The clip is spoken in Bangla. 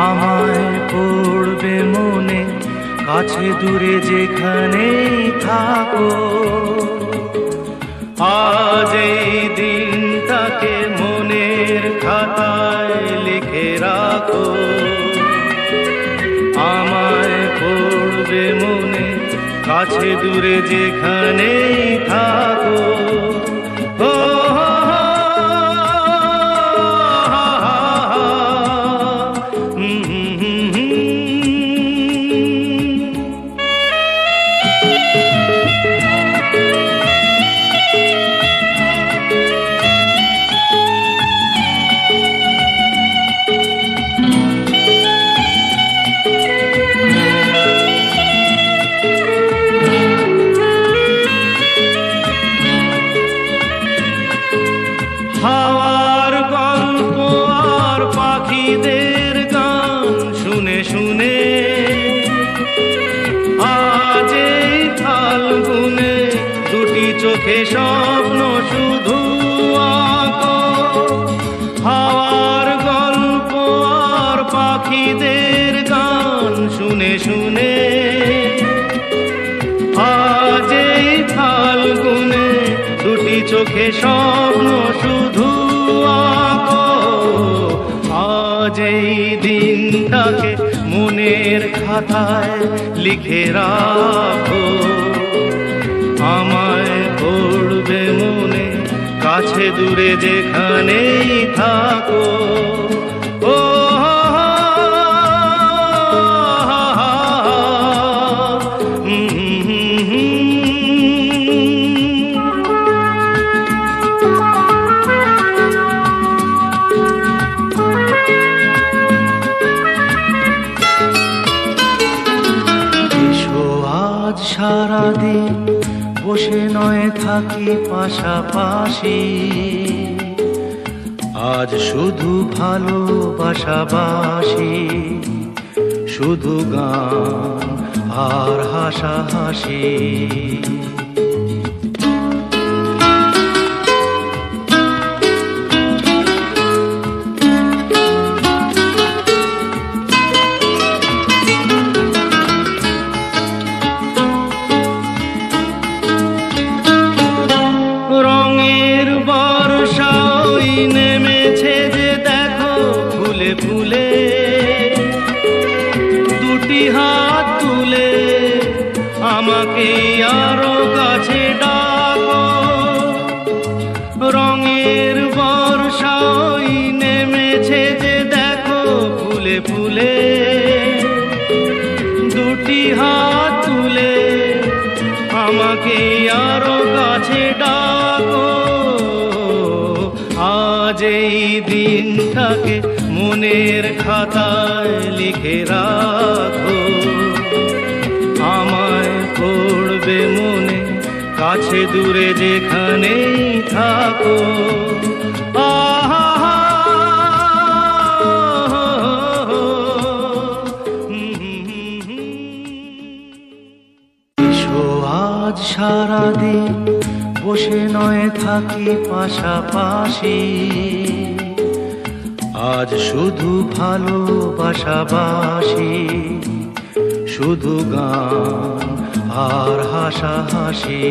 আমায় পড়বে মনে, কাছে দূরে যেখানেই থাকো। আজ এই দিনটাকে মনের খাতায় লিখে রাখো। আমায় পড়বে মনে, কাছে দূরে যেখানেই থাকো। হাওয়ার গল্প আর পাখিদের গান শুনে শুনে আজ এই ফাল্গুনে দুটি চোখে স্বপ্ন শুধু আঁকো। হাওয়ার গল্প আর পাখিদের গান শুনে শুনে আজ এই ফাল্গুনে দুটি চোখে স্বপ্ন শুধু আঁকো। আজ এই দিনটাকে মনের খাতায় লিখে রাখো। আমায় পড়বে মনে, কাছে দূরে যেখানেই থাকো। ও সারাদিন বসে নয় থাকি পাশাপাশি, আজ শুধু ভালোবাসাবাসি, শুধু গান আর হাসাহাসি। রঙের বর্ষা ওই নেমেছে যে দেখো ফুলে ফুলে, দুটি হাত তুলে আমাকে আরো কাছে ডাকো। রঙের বর্ষা ওই নেমেছে যে দেখো ফুলে ফুলে, দুটি হাত তুলে আমাকে আরো কাছে ডাকো। আজ এই দিনটাকে মনের খাতায় লিখে রাখো। আমায় পড়বে মনে, কাছে দূরে যেখানেই থাকো। আজ সারাদিন বসে নয় থাকি পাশাপাশি, আজ শুধু ভালোবাসাবাসি, শুধু গান আর হাসাহাসি।